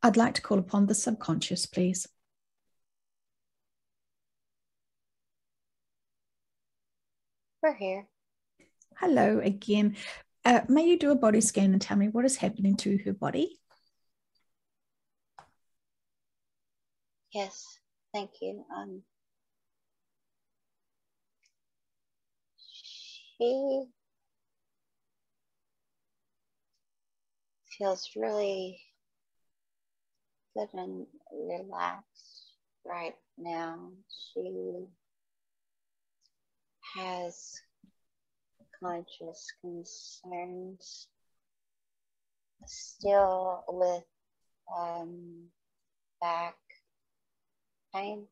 I'd like to call upon the subconscious, please. We're here. Hello again. May you do a body scan and tell me what is happening to her body? Yes, thank you. She feels really good and relaxed right now. She has conscious concerns still with back pain.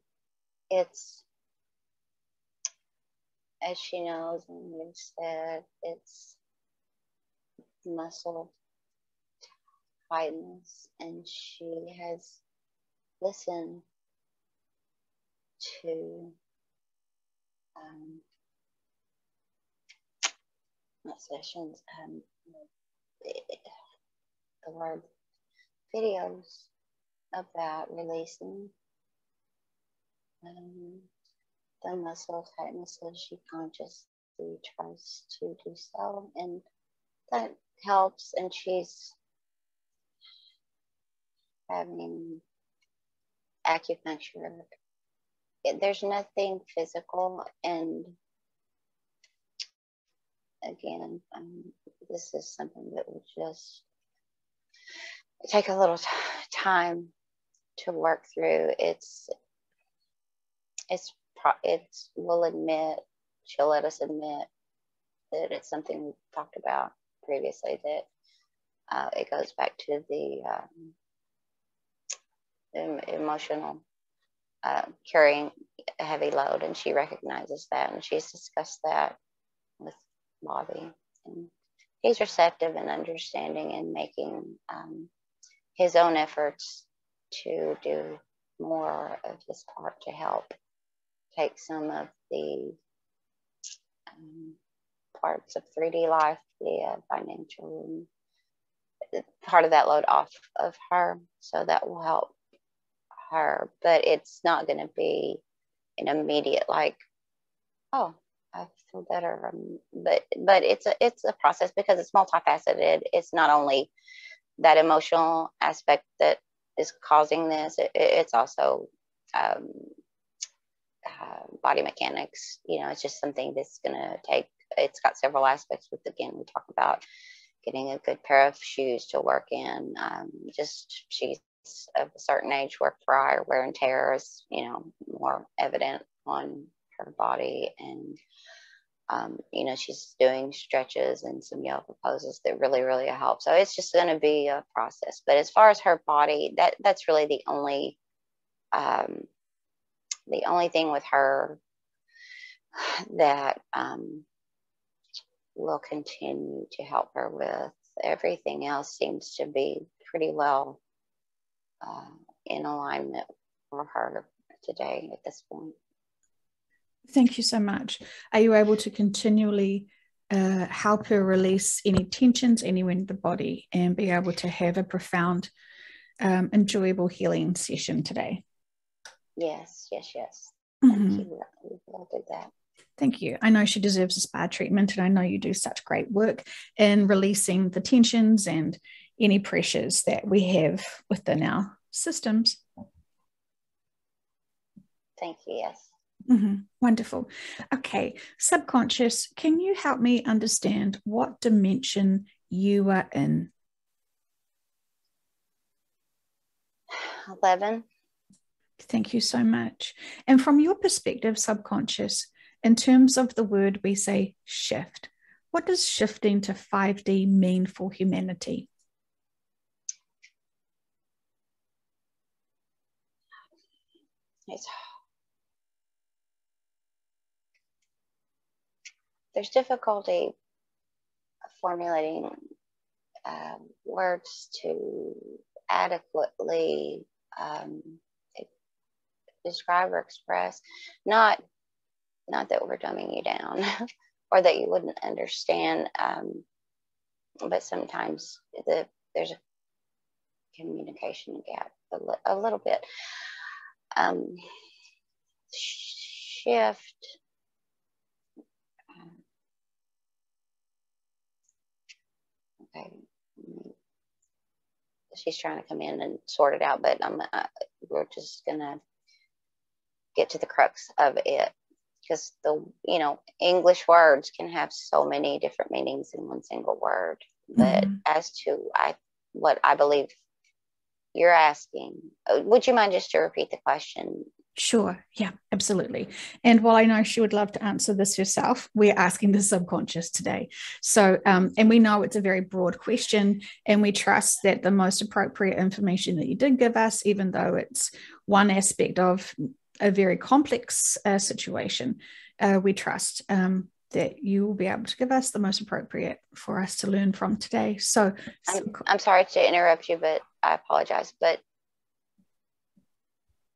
It's, as she knows and we've said, it's muscle tightness, and she has listened to sessions, the word videos about releasing the muscle tightness, so she consciously tries to do so, and that helps. And she's having acupuncture. There's nothing physical, and again, this is something that will just take a little time to work through. We'll admit, she'll let us admit that it's something we've talked about previously, that it goes back to the emotional carrying a heavy load, and she recognizes that, and she's discussed that with Bobby, and he's receptive and understanding and making his own efforts to do more of his part to help take some of the parts of 3D life, the financial part of that load off of her, so that will help her. But it's not going to be an immediate, like, oh, I feel better. But it's a process, because it's multifaceted. It's not only that emotional aspect that is causing this. It's also body mechanics. It's just something that's going to take. It's got several aspects. With, again, we talk about getting a good pair of shoes to work in. Just she's of a certain age where prior wear and tear is, more evident on her body, and she's doing stretches and some yoga poses that really, really help. So it's just going to be a process. But as far as her body, that's really the only thing with her that will continue to help her with. Everything else seems to be pretty well in alignment for her today at this point. Thank you so much. Are you able to continually help her release any tensions anywhere in the body and be able to have a profound, enjoyable healing session today? Yes. Mm-hmm. Thank you. We'll do that. Thank you. I know she deserves a spa treatment, and I know you do such great work in releasing the tensions and any pressures that we have within our systems. Thank you. Yes. Mm-hmm. Wonderful. Okay, subconscious, can you help me understand what dimension you are in? 11. Thank you so much. And from your perspective, subconscious, in terms of the word we say shift, what does shifting to 5D mean for humanity? There's difficulty formulating words to adequately describe or express. Not that we're dumbing you down or that you wouldn't understand, but sometimes there's a communication gap a little bit. Shift. Okay. She's trying to come in and sort it out, but we're just gonna get to the crux of it, because English words can have so many different meanings in one single word. But as to what I believe you're asking, would you mind just to repeat the question? Sure. Yeah, absolutely. And while I know she would love to answer this herself, we're asking the subconscious today. So, and we know it's a very broad question, and we trust that the most appropriate information that you did give us, even though it's one aspect of a very complex situation, we trust that you will be able to give us the most appropriate for us to learn from today. So, I'm sorry to interrupt you, but I apologize. But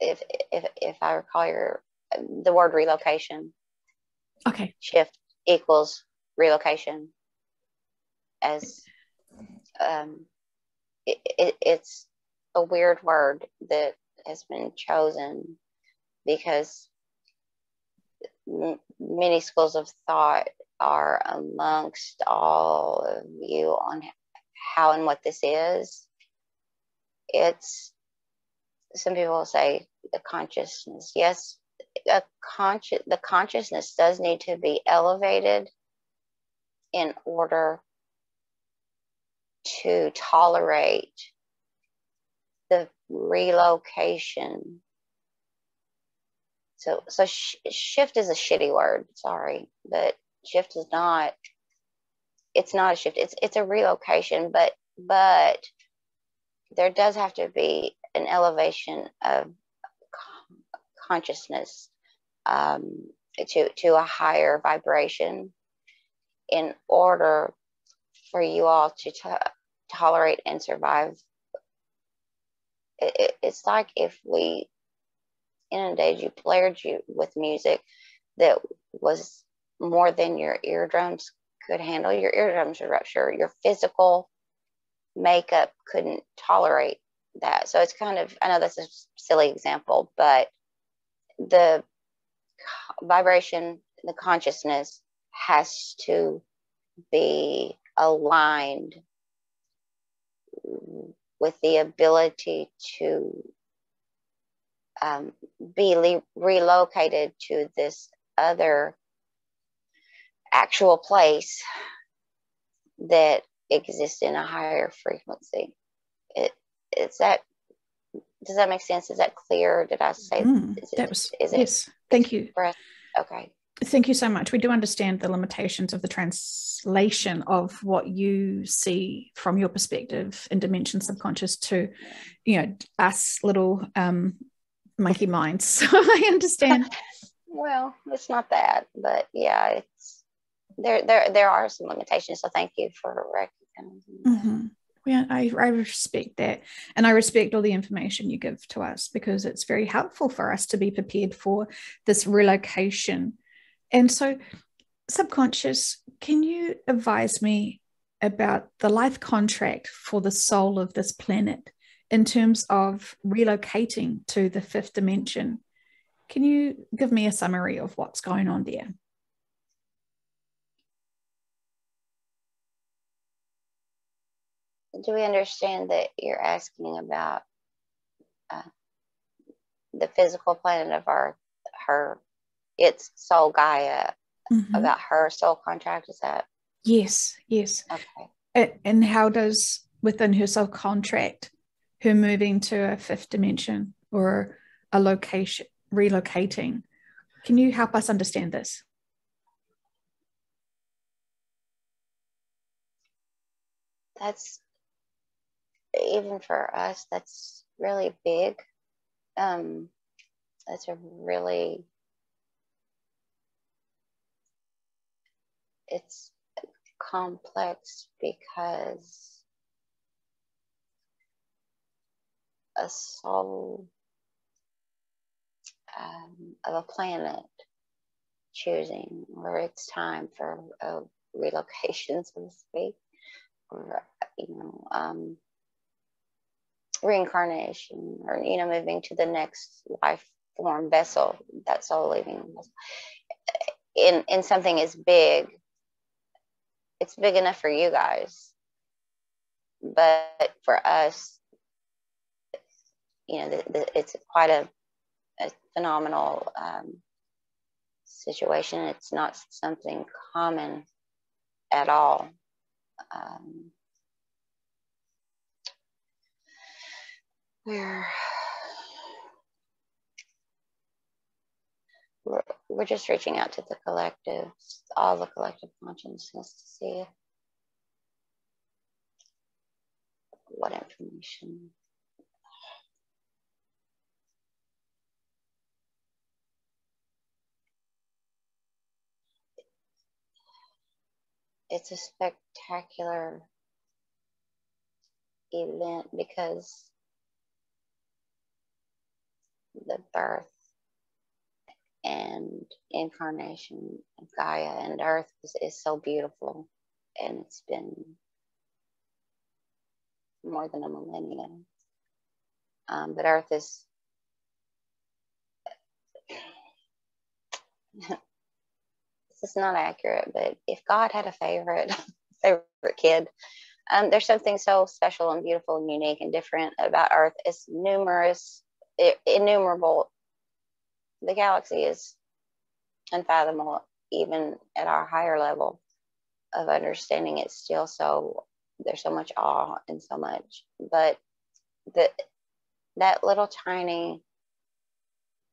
if I recall the word relocation, okay, shift equals relocation, as it's a weird word that has been chosen because many schools of thought are amongst all of you on how and what this is. It's, some people say the consciousness. Yes, the consciousness does need to be elevated in order to tolerate the relocation. So shift is a shitty word. Sorry, but shift is not. It's not a shift. It's a relocation, but there does have to be an elevation of consciousness to a higher vibration in order for you all to tolerate and survive. It's like if we inundated you, blared you with music that was more than your eardrums could handle. Your eardrums would rupture. Your physical makeup couldn't tolerate that. So it's kind of, I know that's a silly example, but the vibration, the consciousness has to be aligned with the ability to be relocated to this other actual place that exists in a higher frequency. Does that make sense? Is that clear? Did I say yes, thank you. Okay. Thank you so much. We do understand the limitations of the translation of what you see from your perspective in Dimension Subconscious to, us little monkey minds. So I understand. Well, it's not that, but yeah, it's there are some limitations. So thank you for recognizing that. Yeah, I respect that. And I respect all the information you give to us, because it's very helpful for us to be prepared for this relocation. And so, subconscious, can you advise me about the life contract for the soul of this planet in terms of relocating to the fifth dimension? Can you give me a summary of what's going on there? Do we understand that you're asking about the physical planet of Earth, its soul Gaia, about her soul contract? Is that? Yes. Okay. And how does, within her soul contract, her moving to a fifth dimension or a location, relocating, can you help us understand this? That's, even for us, that's really big. That's a really, it's complex because a soul of a planet choosing where it's time for a relocation, so to speak, or reincarnation, or moving to the next life form vessel, that soul leaving in something as big. It's big enough for you guys, but for us, it's quite a phenomenal situation. It's not something common at all. We're just reaching out to the collective, all the collective consciousness, to see what information. It's a spectacular event because the birth and incarnation of Gaia and Earth is so beautiful, and it's been more than a millennium. But Earth is this is not accurate, but if God had a favorite kid, there's something so special and beautiful and unique and different about Earth. It's numerous, innumerable. The galaxy is unfathomable, even at our higher level of understanding. It's still so, there's so much awe and so much, but that little tiny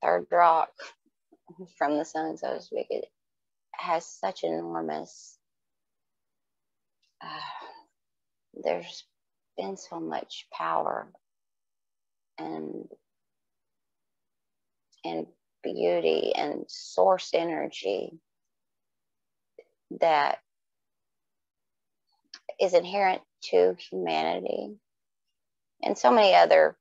third rock from the sun, so to speak, it has such enormous, there's been so much power and beauty and source energy that is inherent to humanity and so many other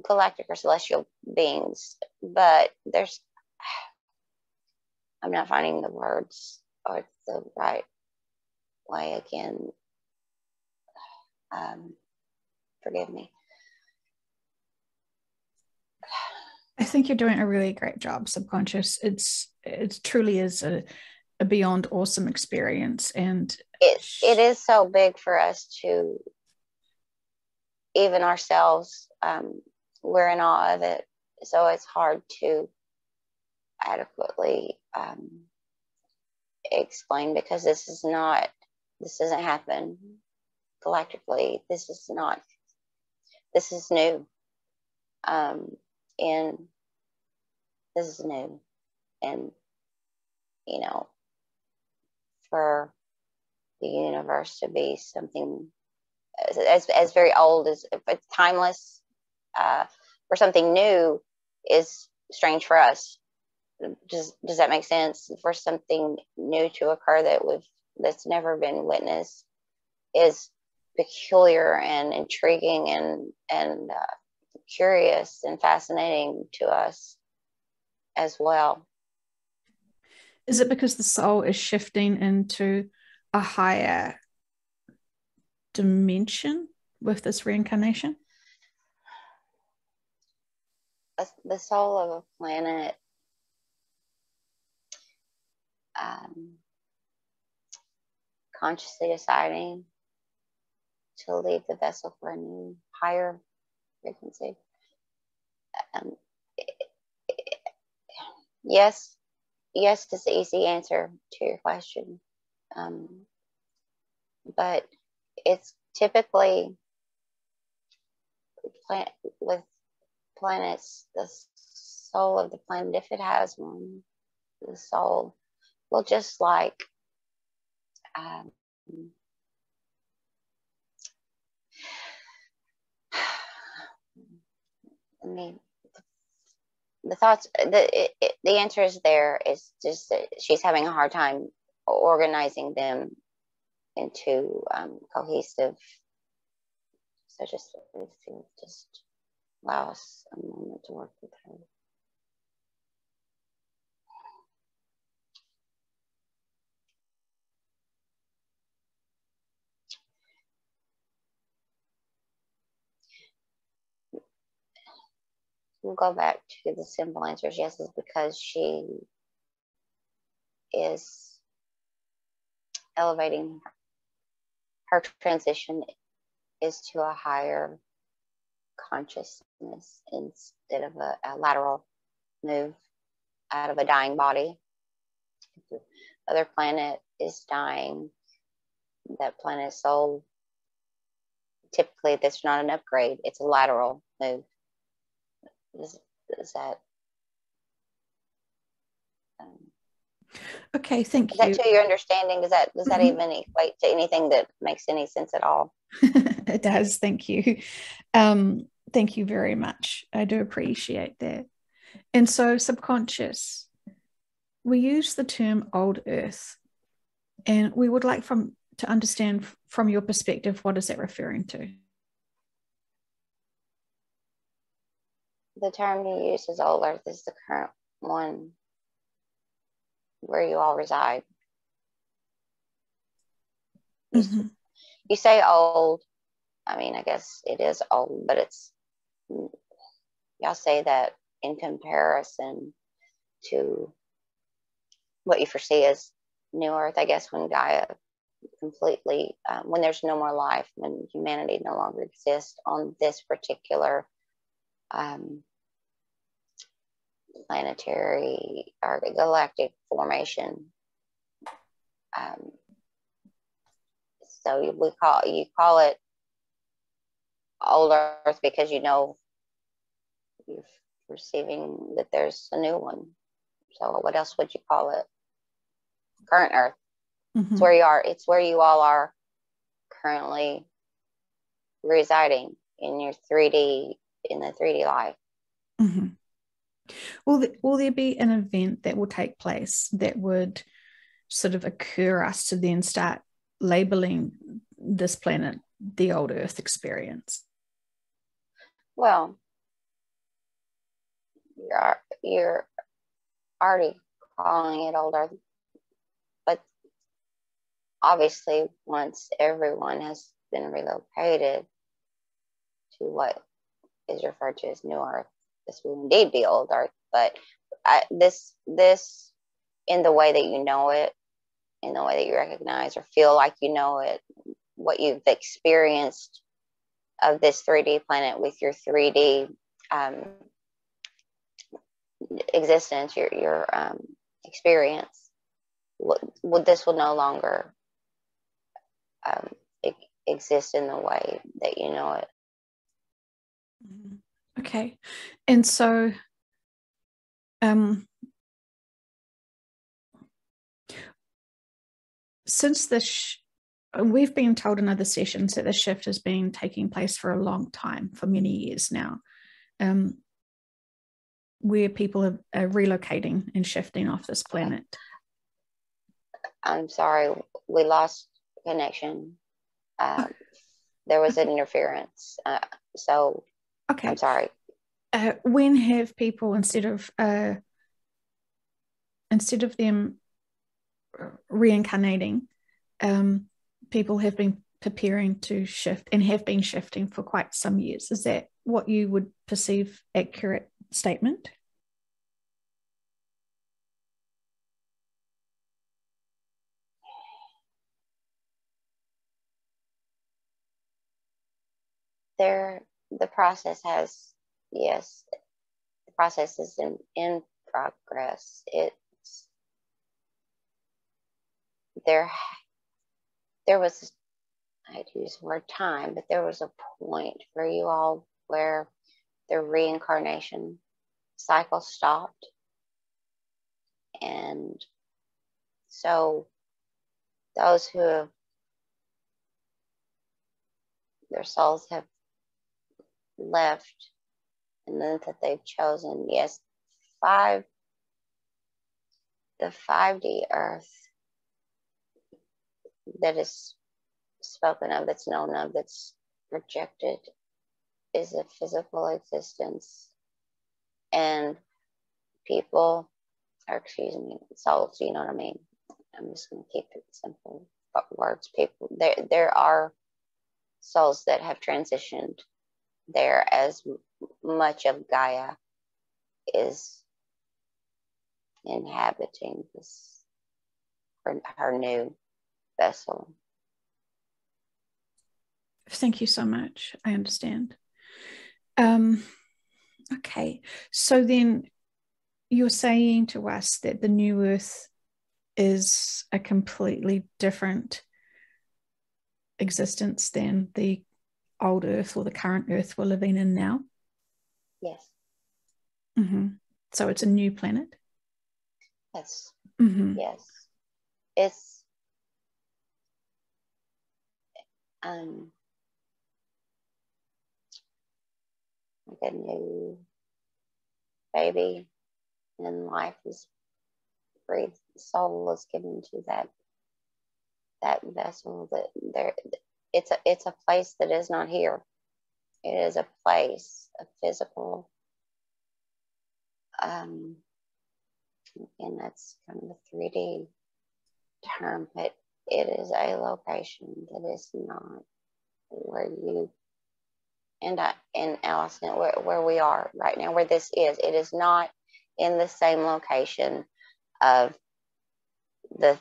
galactic or celestial beings. But I'm not finding the words or the right way again. Forgive me. I think you're doing a really great job, Subconscious. It truly is a beyond awesome experience, and it is so big for us to, even ourselves, we're in awe of it, so it's hard to adequately explain, because this doesn't happen galactically. This is new, and this is new, and for the universe to be something as very old, as it's timeless, for something new is strange for us. Does that make sense? For something new to occur that's never been witnessed is peculiar and intriguing and curious and fascinating to us as well. Is it because the soul is shifting into a higher dimension with this reincarnation? The soul of a planet consciously deciding to leave the vessel for a new higher frequency. Yes is the easy answer to your question, but it's typically with planets, the soul of the planet, if it has one, the soul will just like I mean, the thoughts, the answer is there. It's just that she's having a hard time organizing them into cohesive. So just allow us a moment to work with her. we'll go back to the simple answers. Yes, is because she is elevating. Her transition is to a higher consciousness instead of a lateral move out of a dying body. If the other planet is dying, that planet's soul, typically that's not an upgrade, it's a lateral move. Is that okay, thank is you. that to your understanding? Does that even equate to anything that makes any sense at all? It does, thank you. Thank you very much. I do appreciate that. And so subconscious, we use the term old earth, and we would like to understand from your perspective, what is that referring to? The term you use is old earth is the current one where you all reside. Mm-hmm. You say old, I mean, I guess it is old, but it's, y'all say that in comparison to what you foresee as new earth, I guess, when Gaia completely, when there's no more life, when humanity no longer exists on this particular planetary or galactic formation. So you call it old earth because you know you're perceiving that there's a new one. So what else would you call it? Current earth. Mm-hmm. It's where you are. It's where you all are currently residing in your 3D, in the 3D life. Mm-hmm. Will there be an event that will take place that would sort of occur us to then start labeling this planet the old earth experience? Well, you're already calling it old earth, but obviously once everyone has been relocated to what is referred to as new earth, this will indeed be old earth. But this in the way that you know it, in the way that you recognize or feel like you know it, what you've experienced of this 3D planet with your 3D existence, your experience, this will no longer exist in the way that you know it. Okay, and so since this we've been told in other sessions that the shift has been taking place for a long time, for many years now, where people are relocating and shifting off this planet. I'm sorry, we lost connection. There was an interference. So okay. I'm sorry. When have people, instead of them reincarnating, people have been preparing to shift and have been shifting for quite some years? Is that what you would perceive accurate statement? The process has, yes, the process is in progress. It's there was, I'd use the word time, but there was a point for you all where the reincarnation cycle stopped. And so those who have, their souls have left and then that they've chosen, yes, the 5D earth that is spoken of, that's known of, that's projected, is a physical existence. And people, or excuse me, souls, you know what I mean? I'm just going to keep it simple words. People, there are souls that have transitioned there as much of Gaia is inhabiting this, her new vessel. Thank you so much. I understand. Okay, so then you're saying to us that the new earth is a completely different existence than the old earth or the current earth we're living in now? Yes. Mm-hmm. So it's a new planet? Yes. Mm-hmm. Yes. It's like a new baby, and life is breathed, soul is given to that vessel. That there, it's a place that is not here. It is a place, a physical, and that's kind of a 3D term, but it is a location that is not where you and Allison, where we are right now, where this is. It is not in the same location of the,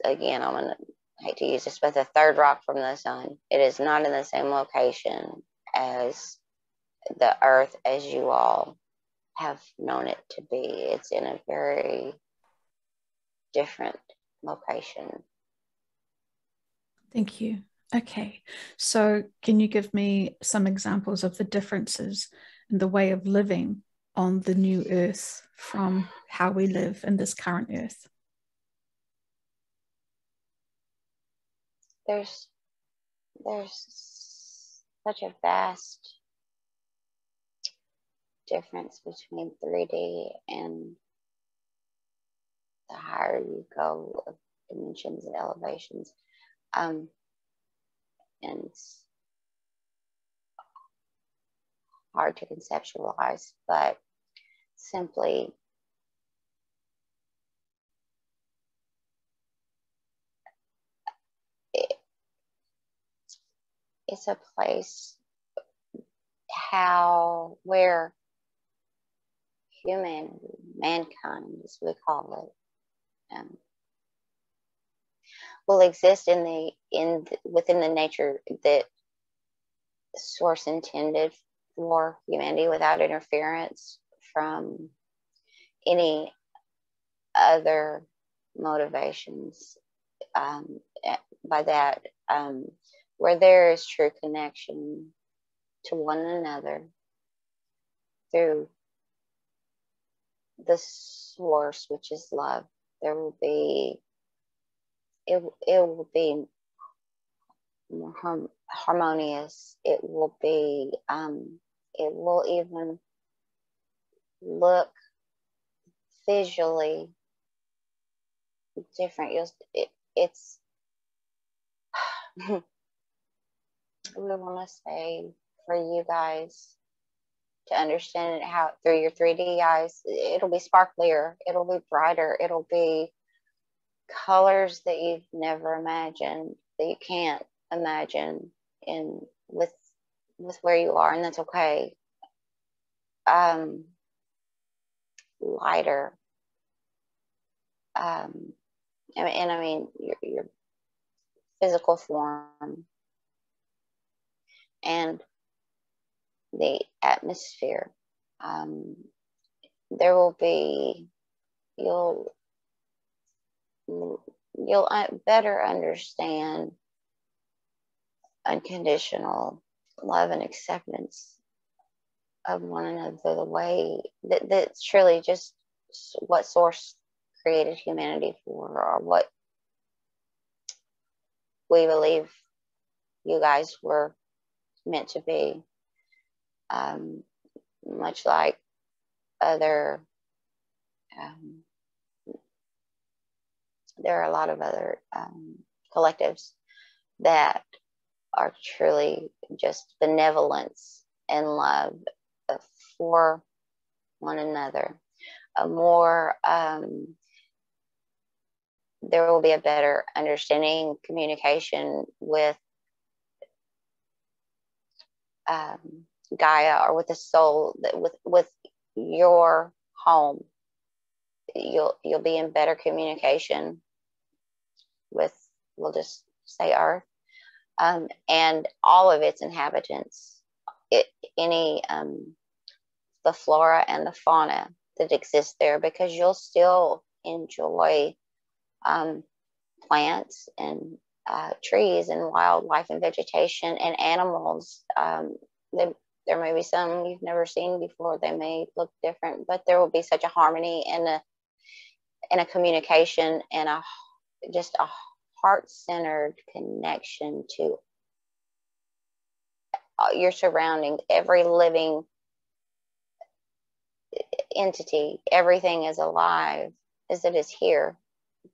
again, I'm gonna hate to use this, but the third rock from the sun. It is not in the same location as the earth as you all have known it to be. It's in a very different location. Thank you. Okay, so can you give me some examples of the differences in the way of living on the new earth from how we live in this current earth? There's such a vast difference between 3D and the higher you go of dimensions and elevations. And it's hard to conceptualize, but simply it's a place where mankind, as we call it, will exist within the nature that Source intended for humanity, without interference from any other motivations. By that, where there is true connection to one another through the source, which is love, there will be it will be more harmonious. It will be it will even look visually different. It's we want to say, for you guys to understand it, how through your 3D eyes, it'll be sparklier, it'll be brighter, it'll be colors that you've never imagined, that you can't imagine in with where you are, and that's okay. Lighter, I mean your physical form and the atmosphere. There will be, you'll better understand unconditional love and acceptance of one another, the way that's truly just what Source created humanity for, or what we believe you guys were meant to be. Much like other, there are a lot of other collectives that are truly just benevolence and love for one another. There will be a better understanding, communication with Gaia, or with the soul, with your home. You'll be in better communication with, we'll just say, Earth, and all of its inhabitants, any the flora and the fauna that exist there, because you'll still enjoy plants and trees and wildlife and vegetation and animals. There may be some you've never seen before. They may look different, but there will be such a harmony and a communication and just a heart-centered connection to your surroundings. Every living entity, everything is alive as it is here,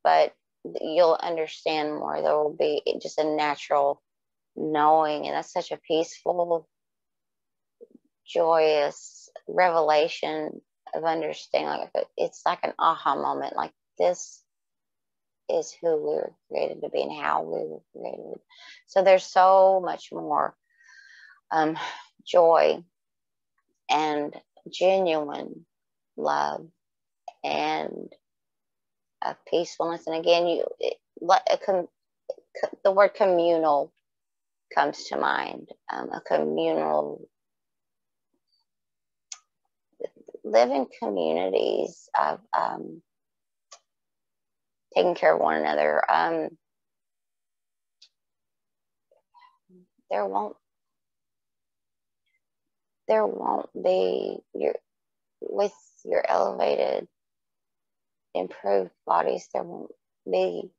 but you'll understand more. There will be just a natural knowing, and that's such a peaceful, joyous revelation of understanding. Like, it's like an aha moment, like, this is who we were created to be and how we were created. So there's so much more joy and genuine love and peacefulness. And again, the word communal comes to mind. A communal, live in communities of taking care of one another. There won't be with your elevated, improved bodies, there won't be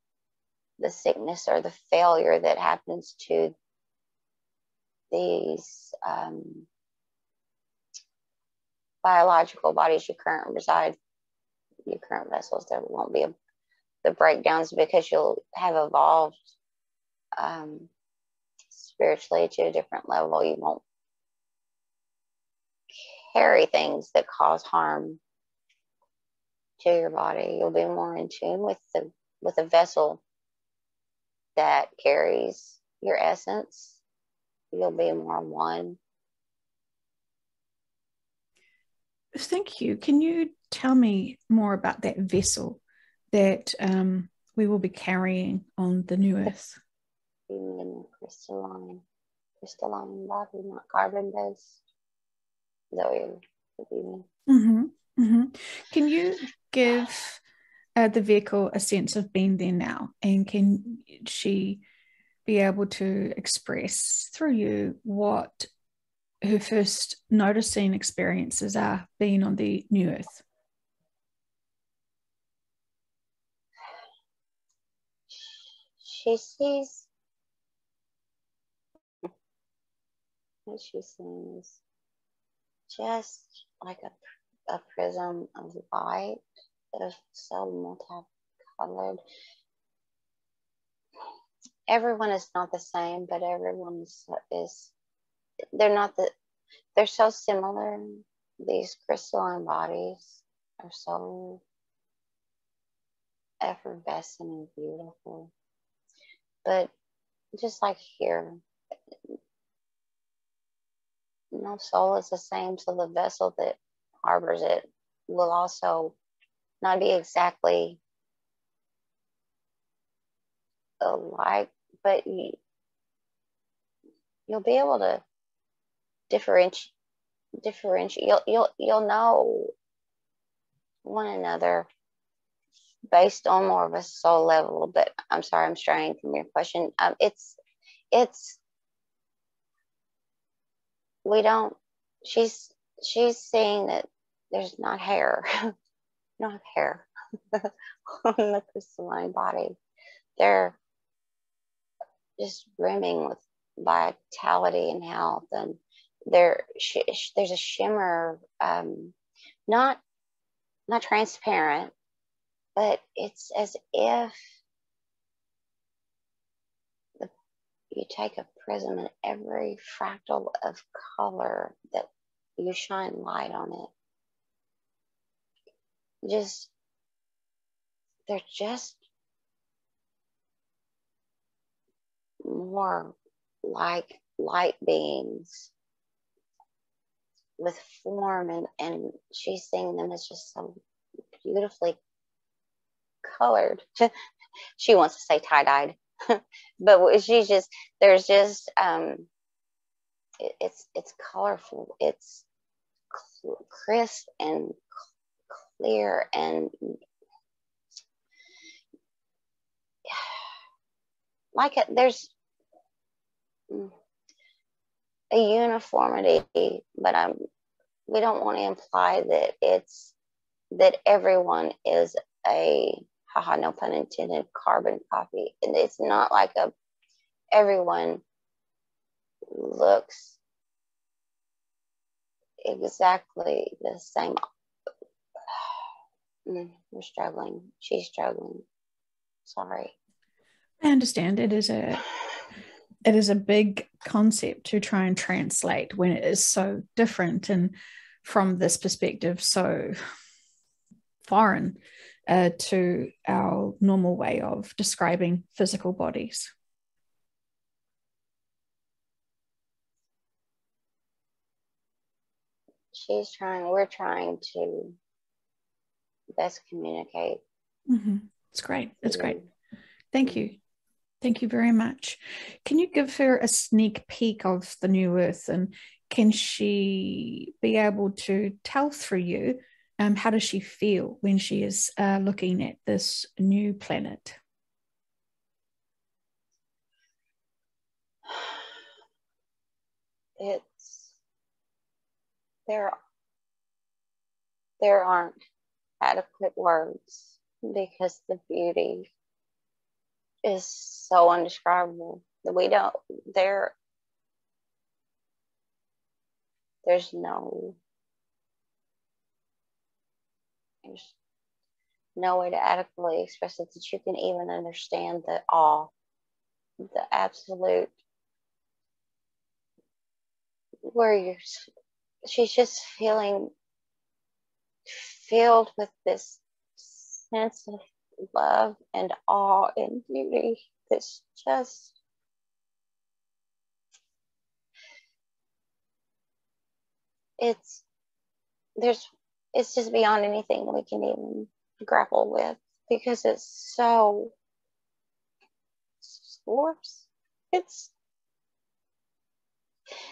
the sickness or the failure that happens to these biological bodies you currently reside, your current vessels. There won't be the breakdowns, because you'll have evolved spiritually to a different level. You won't carry things that cause harm to your body. You'll be more in tune with a vessel that carries your essence. You'll be more one. Thank you. Can you tell me more about that vessel that we will be carrying on the new earth? Being in crystalline body, not carbon based. Though you. Mm-hmm. Mm-hmm. Can you give the vehicle a sense of being there now, and can she be able to express through you what her first noticing experiences are being on the new earth? She sees, what she sees, just like a prism of light that is so multicolored. Everyone is not the same, but everyone is they're so similar. These crystalline bodies are so effervescent and beautiful. But just like here, no soul is the same, so the vessel that harbors it will also not be exactly alike, but you'll be able to differentiate. You'll know one another based on more of a soul level. But I'm sorry, I'm straying from your question. We don't. She's saying that there's not hair, not hair on the crystalline body. They're just brimming with vitality and health, and there's a shimmer, not transparent, but it's as if you take a prism and every fractal of color that you shine light on it, they're just more like light beings with form, and she's seeing them as just so beautifully colored. She wants to say tie-dyed, but she's just, there's just it's colorful, it's crisp and clear, and like there's a uniformity, but we don't want to imply that it's that everyone is a, haha, no pun intended, carbon copy. And it's not like everyone looks exactly the same. We're struggling. She's struggling. Sorry. I understand it is a big concept to try and translate when it is so different, and from this perspective so foreign to our normal way of describing physical bodies. We're trying to best communicate. Mm-hmm. It's great. It's great. Thank you. Thank you very much. Can you give her a sneak peek of the new Earth, and can she be able to tell through you how does she feel when she is looking at this new planet? It's there aren't adequate words because the beauty is so indescribable that we don't there's no way to adequately express it, that you can even understand the awe, the absolute, where she's just feeling filled with this sense of love and awe and beauty that's just it's just beyond anything we can even grapple with, because it's so source.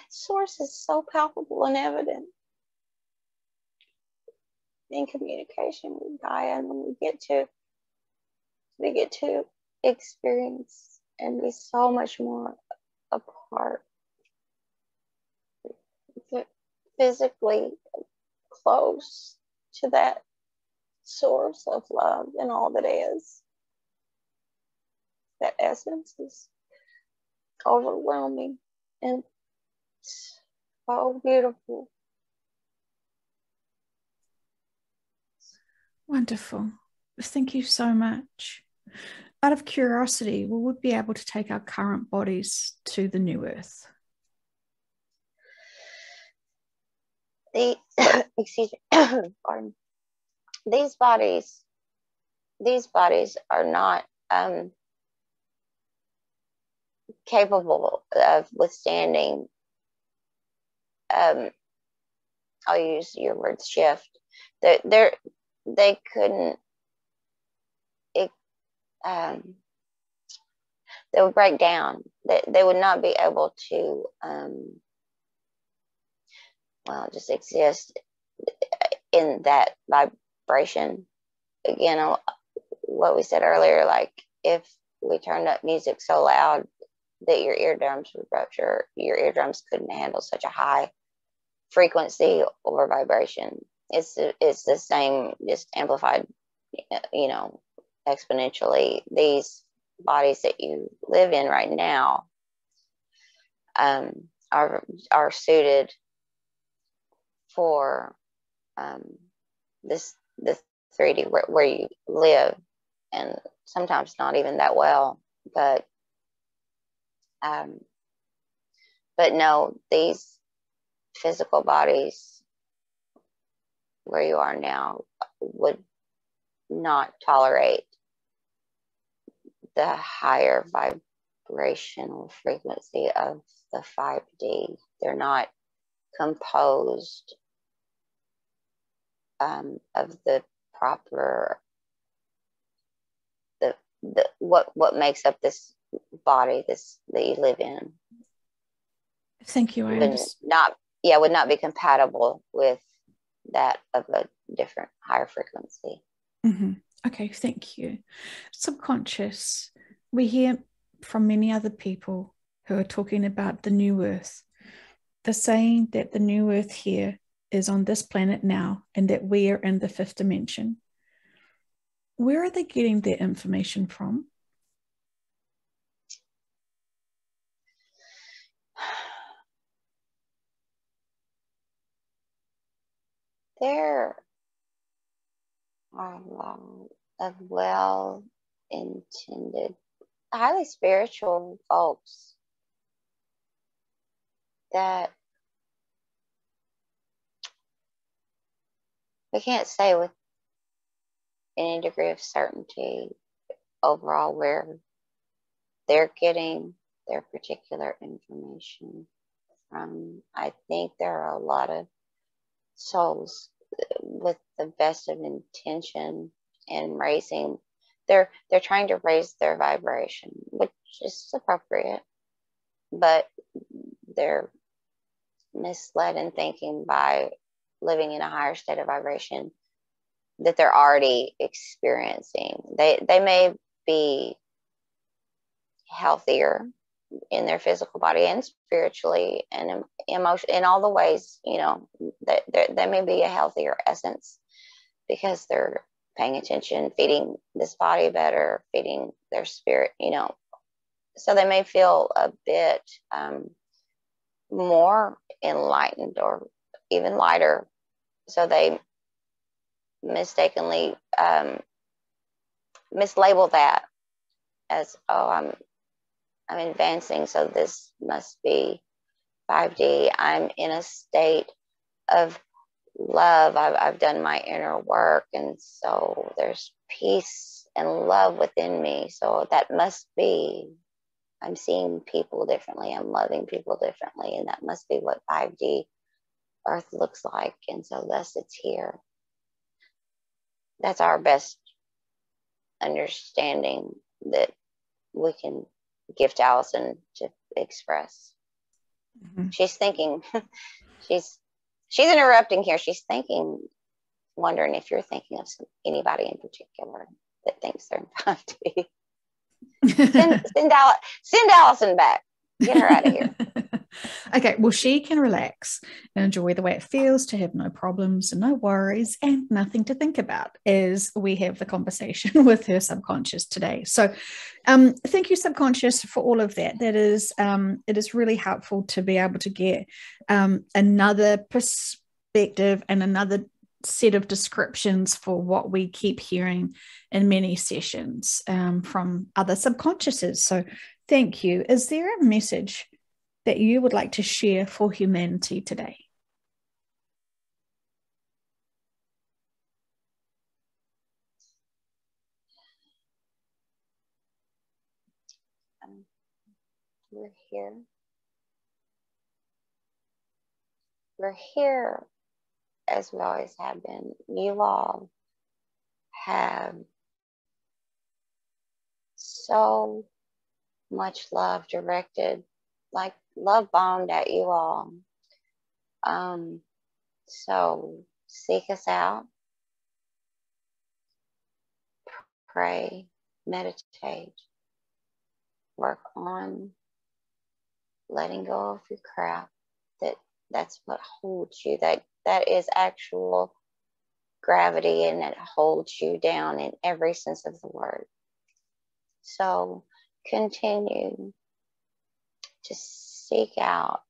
Source is so palpable and evident in communication with Gaia, and when we get to experience and be so much more apart, physically close to that source of love and all that is. That essence is overwhelming and so beautiful. Wonderful. Thank you so much. Out of curiosity, will we be able to take our current bodies to the new Earth? Excuse me, pardon. These bodies are not capable of withstanding, I'll use your word, shift. They couldn't, they would break down. They would not be able to, just exist in that vibration. Again, what we said earlier, like if we turned up music so loud that your eardrums would rupture, your eardrums couldn't handle such a high frequency or vibration. It's the same, just amplified, exponentially. These bodies that you live in right now are suited for the 3D where you live, and sometimes not even that well, but no, these physical bodies where you are now would not tolerate the higher vibrational frequency of the 5D. They're not composed of the proper, what makes up this body this that you live in. Thank you. Would not be compatible with that of a different higher frequency. Mm-hmm. Okay, thank you. Subconscious. We hear from many other people who are talking about the new earth. They're saying that the new earth here is on this planet now and that we are in the fifth dimension. Where are they getting their information from? There are a lot of well-intended, highly spiritual folks that we can't say with any degree of certainty overall where they're getting their particular information from. I think there are a lot of souls with the best of intention and raising, they're trying to raise their vibration, which is appropriate, but they're misled in thinking by living in a higher state of vibration that they're already experiencing. They may be healthier in their physical body and spiritually and emotion in all the ways, you know, that may be a healthier essence because they're paying attention, feeding this body better, feeding their spirit, you know. So they may feel a bit more enlightened or even lighter. So they mistakenly mislabel that as, oh, I'm advancing, so this must be 5D. I'm in a state of love. I've done my inner work, and so there's peace and love within me. So that must be, I'm seeing people differently. I'm loving people differently, and that must be what 5D Earth looks like. And so thus it's here. That's our best understanding that we can give to Allison to express. Mm-hmm. She's thinking, she's interrupting here. She's thinking, wondering if you're thinking of anybody in particular that thinks they're in 5D. Send Allison back. Get her out of here. Okay, well, she can relax and enjoy the way it feels to have no problems and no worries and nothing to think about as we have the conversation with her subconscious today. So thank you, subconscious, for all of that. That is, it is really helpful to be able to get another perspective and another set of descriptions for what we keep hearing in many sessions from other subconsciouses. So thank you. Is there a message that you would like to share for humanity today? We're here. We're here as we always have been. You all have so much love directed, like love bombed at you all. So seek us out, pray, meditate, work on letting go of your crap. That's what holds you. That is actual gravity, and it holds you down in every sense of the word. So continue to seek out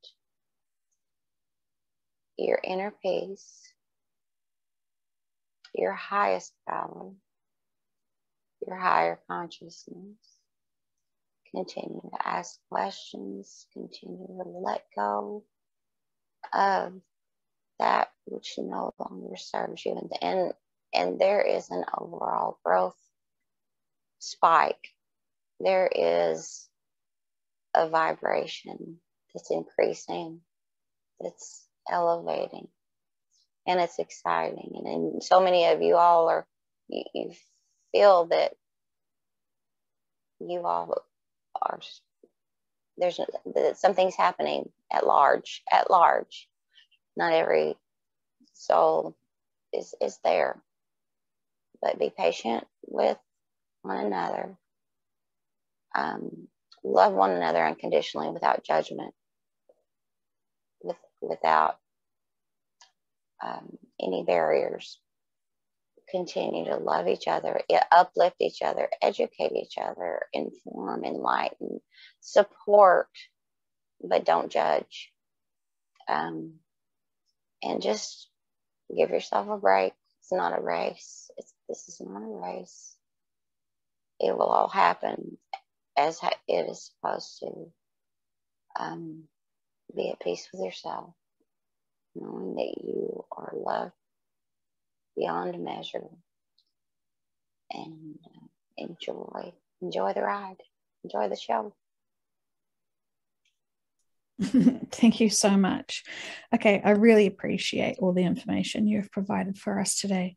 your inner peace, your highest power, your higher consciousness. Continue to ask questions, continue to let go of that which no longer serves you. And there is an overall growth spike. There is a vibration that's increasing, that's elevating, and it's exciting. And so many of you all are, you feel that you all are, there's something's happening at large. Not every soul is there, but be patient with one another. Love one another unconditionally, without judgment, without any barriers. Continue to love each other, uplift each other, educate each other, inform, enlighten, support, but don't judge. And just give yourself a break. It's not a race. This is not a race. It will all happen as it is supposed to. Be at peace with yourself, knowing that you are loved beyond measure, and enjoy the ride, enjoy the show. Thank you so much. Okay, I really appreciate all the information you have provided for us today.